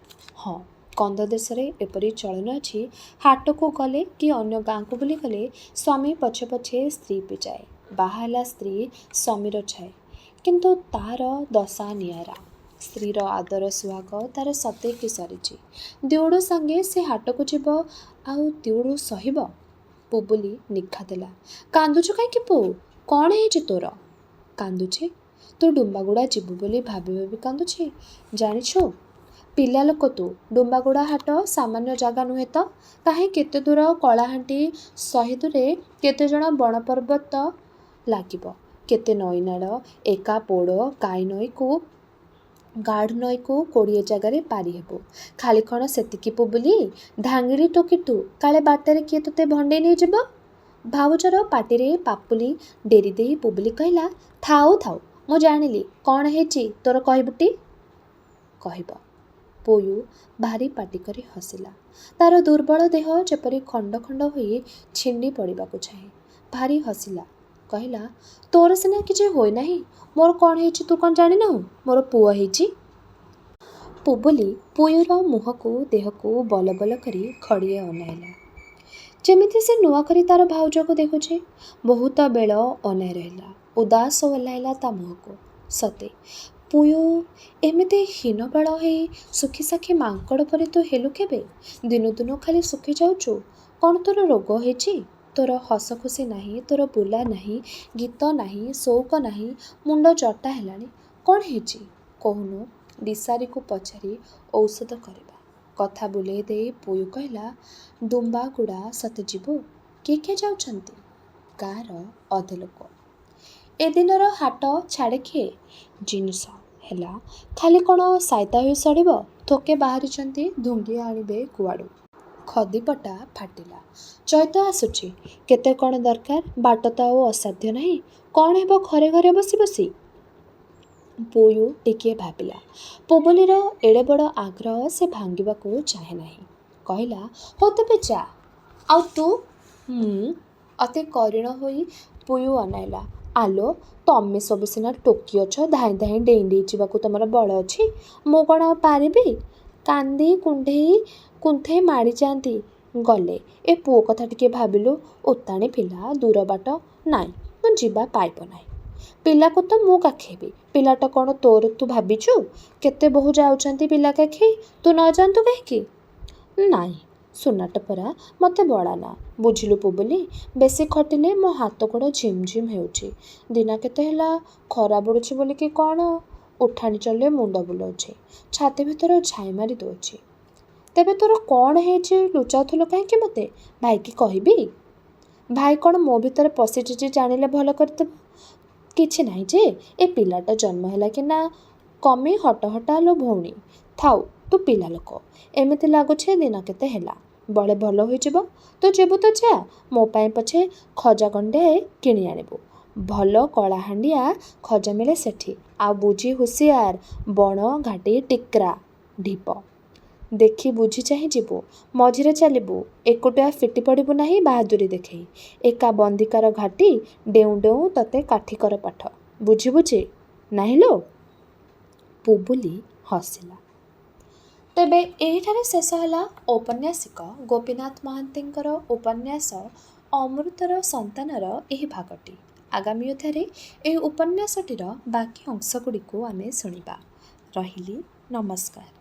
ହଁ, କନ୍ଧ ଦେଶରେ ଏପରି ଚଳନ ଅଛି। ହାଟକୁ ଗଲେ କି ଅନ୍ୟ ଗାଁକୁ ବୁଲିଗଲେ ସ୍ୱାମୀ ପଛେ ପଛେ ସ୍ତ୍ରୀ ବି ଯାଏ। ବାହା ହେଲା ସ୍ତ୍ରୀ ସ୍ୱାମୀର ଛାଏ। କିନ୍ତୁ ତାର ଦଶା ନିଆରା। ସ୍ତ୍ରୀର ଆଦର ସୁହାଗ ତାର ସତେକି ସରିଛି। ଦିଉଡୁ ସାଙ୍ଗେ ସେ ହାଟକୁ ଯିବ, ଆଉ ଦିଉଡୁ ସହିବ? ପୁବୁଲି ନିଖା ଦେଲା। କାନ୍ଦୁଛୁ କାହିଁକି ପୁଅ? କ'ଣ ହେଇଛି ତୋର? କାନ୍ଦୁଛି? ତୁ ଡୁମ୍ବାଗୁଡ଼ା ଯିବୁ ବୋଲି ଭାବି ଭାବି କାନ୍ଦୁଛି। ଜାଣିଛୁ, ପିଲା ଲୋକ ତୁ। ଡୁମ୍ବାଗୁଡ଼ା ହାଟ ସାମାନ୍ୟ ଜାଗା ନୁହେଁ ତ। କାହିଁ କେତେ ଦୂର କଳାହାଣ୍ଡି ସହିଦରେ କେତେଜଣ ବଣ ପର୍ବତ ଲାଗିବ। କେତେ ନଈନାଳ, ଏକା ପୋଡ଼, କାଇ ନଈକୁ ଗାଢ଼ ନଈକୁ 20 ଜାଗାରେ ପାରି ହେବୁ। ଖାଲି କ'ଣ ସେତିକି ପୁବୁଲି? ଧାଙ୍ଗିଡ଼ି ଟୋକି ତୁ, କାଳେ ବାଟରେ କିଏ ତୋତେ ଭଣ୍ଡେଇ ନେଇଯିବ। ଭାଉଜର ପାଟିରେ ପାପୁଲି ଡେରି ଦେଇ ପୁବୁଲି କହିଲା, ଥାଉ ଥାଉ, ମୁଁ ଜାଣିଲି। କ'ଣ ହେଇଛି ତୋର କହିବୁଟି? କହିବ। ପୁୟୁ ଭାରି ପାଟି କରି ହସିଲା। ତାର ଦୁର୍ବଳ ଦେହ ଯେପରି ଖଣ୍ଡ ଖଣ୍ଡ ହୋଇ ଛିଣ୍ଡି ପଡ଼ିବାକୁ ଚାହେଁ। ଭାରି ହସିଲା। କହିଲା, ତୋର ସିନା କିଛି ହୋଇନାହିଁ, ମୋର କ'ଣ ହେଇଛି ତୁ କ'ଣ ଜାଣିନାହୁଁ? ମୋର ପୁଅ ହେଇଛି। ପୁବୁଲି ପୁୟୁର ମୁହଁକୁ ଦେହକୁ ବଲ ବଲ କରି ଖଡ଼ିଏ ଅନାଇଲା। ଯେମିତି ସେ ନୂଆ କରି ତାର ଭାଉଜକୁ ଦେଖୁଛି। ବହୁତ ବେଳ ଅନାଇ ରହିଲା। ଉଦାସ ଓହ୍ଲାଇଲା ତା ମୁହଁକୁ। ସତେ, ପୁୟୁ ଏମିତି ହୀନବଳ ହେଇ ଶୁଖିସାଖି ମାଙ୍କଡ଼ ପରି ତୁ ହେଲୁ କେବେ? ଦିନୁ ଦିନୁ ଖାଲି ଶୁଖି ଯାଉଛୁ। କ'ଣ ତୋର ରୋଗ ହେଇଛି? ତୋର ହସ ଖୁସି ନାହିଁ, ତୋର ବୁଲା ନାହିଁ, ଗୀତ ନାହିଁ, ସଉକ ନାହିଁ, ମୁଣ୍ଡ ଜଟା ହେଲାଣି। କ'ଣ ହେଇଛି କହୁନୁ? ବିଷାରୀକୁ ପଚାରି ଔଷଧ କରିବା। କଥା ବୁଲେଇ ଦେଇ ପୁୟୁ କହିଲା, ଡୁମ୍ବାଗୁଡ଼ା ସତେ ଯିବୁ? କିଏ କିଏ ଯାଉଛନ୍ତି? ଗାଁର ଅଧେ ଲୋକ। ଏ ଦିନର ହାଟ ଛାଡ଼େ କିଏ? ଜିନିଷ ହେଲା ଖାଲି କ'ଣ ସାଇତା ହୋଇ ସଢ଼ିବ? ଥୋକେ ବାହାରିଛନ୍ତି ଧୁଙ୍ଗିଆ ଆଣିବେ କୁଆଡ଼ୁ। ଖଦିପଟା ଫାଟିଲା। ଚୈତ ଆସୁଛି। କେତେ କ'ଣ ଦରକାର। ବାଟ ତ ଆଉ ଅସାଧ୍ୟ ନାହିଁ। କ'ଣ ହେବ ଘରେ ଘରେ ବସି ବସି? ପୁୟୁ ଟିକିଏ ଭାବିଲା। ପୁବୁଲିର ଏଡ଼େ ବଡ଼ ଆଗ୍ରହ ସେ ଭାଙ୍ଗିବାକୁ ଚାହେଁ ନାହିଁ। କହିଲା, ହଉ ତେବେ ଯା। ଆଉ ତୁ? ମୁଁ? ଅତି କରିଣ ହୋଇ ପୁୟୁ ଅନାଇଲା। ଆଲୋ, ତମେ ସବୁ ସିନା ଟୋକି ଅଛ, ଧାଇଁ ଧାଇଁ ଡେଇଁ ଡେଇଁ ଯିବାକୁ ତମର ବଳ ଅଛି। ମୁଁ କ'ଣ ଆଉ ପାରିବି? କାନ୍ଦି କୁଣ୍ଠେଇ ମାଡ଼ି ଯାଆନ୍ତି ଗଲେ। ଏ ପୁଅ କଥା ଟିକିଏ ଭାବିଲୁ। ଓତାଣି ପିଲା, ଦୂର ବାଟ। ନାଇଁ, ମୁଁ ଯିବା ପାଇବ ନାହିଁ। ପିଲାକୁ ତ ମୁଁ କାଖେଇବି, ପିଲାଟା କ'ଣ ତୋର ତୁ ଭାବିଛୁ? କେତେ ବୋହୂ ଯାଉଛନ୍ତି ପିଲା କାଖେଇ, ତୁ ନ ଯାଆନ୍ତୁ କାହିଁକି? ନାଇଁ, ସୁନାଟା ପରା ମୋତେ ବଳାନା, ବୁଝିଲୁ ପୁବୁଲି? ବେଶୀ ଖଟିଲେ ମୋ ହାତ ଗୋଡ଼ ଝିମ୍ ଝିମ୍ ହେଉଛି। ଦିନ କେତେ ହେଲା, ଖରା ବୁଡ଼ୁଛି ବୋଲିକି କ'ଣ ଉଠାଣି ଚଳିଲେ ମୁଣ୍ଡ ବୁଲାଉଛି, ଛାତି ଭିତରେ ଛାଇ ମାରି ଦେଉଛି। ତେବେ ତୋର କ'ଣ ହେଇଛି, ଲୁଚାଉଥିଲୁ କାହିଁକି ମୋତେ? ଭାଇକି କହିବି? ଭାଇ କ'ଣ ମୋ ଭିତରେ ପଶିଛି ଯେ ଜାଣିଲେ ଭଲ କରିଦେବ? କିଛି ନାହିଁ ଯେ, ଏ ପିଲାଟା ଜନ୍ମ ହେଲା କି ନା କମି ହଟ ଆଲୋ ଭଉଣୀ। ଥାଉ, ତୁ ପିଲା ଲୋକ, ଏମିତି ଲାଗୁଛି ଦିନ କେତେ ହେଲା, ବଳେ ଭଲ ହୋଇଯିବ। ତୁ ଯିବୁ ତ ଯା, ମୋ ପାଇଁ ପଛେ ଖଜା ଗଣ୍ଡେ କିଣି ଆଣିବୁ। ଭଲ କଳାହାଣ୍ଡିଆ ଖଜା ମିଳେ ସେଠି। ଆଉ ବୁଝି ହୁସିଆର, ବଣ ଘାଟି ଟିକ୍ରା ଢିପ। ଦେଖି ବୁଝି ଚାହିଁ ଯିବୁ, ମଝିରେ ଚାଲିବୁ, ଏକୁଟିଆ ଫିଟି ପଡ଼ିବୁ ନାହିଁ ବାହାଦୁରୀ ଦେଖେଇ। ଏକା ବନ୍ଦିକାର ଘାଟି ଡେଉଁ ଡେଉଁ ତତେ କାଠିକର ପାଠ, ବୁଝି ନାହିଁ ଲୋ? ପୁବୁଲି ହସିଲା। ତେବେ ଏହିଠାରେ ଶେଷ ହେଲା ଔପନ୍ୟାସିକ ଗୋପୀନାଥ ମହାନ୍ତିଙ୍କର ଉପନ୍ୟାସ ଅମୃତର ସନ୍ତାନର ଏହି ଭାଗଟି। ଆଗାମୀ ଅଧ୍ୟାୟରେ ଏହି ଉପନ୍ୟାସଟିର ବାକି ଅଂଶଗୁଡ଼ିକୁ ଆମେ ଶୁଣିବା। ରହିଲି, ନମସ୍କାର।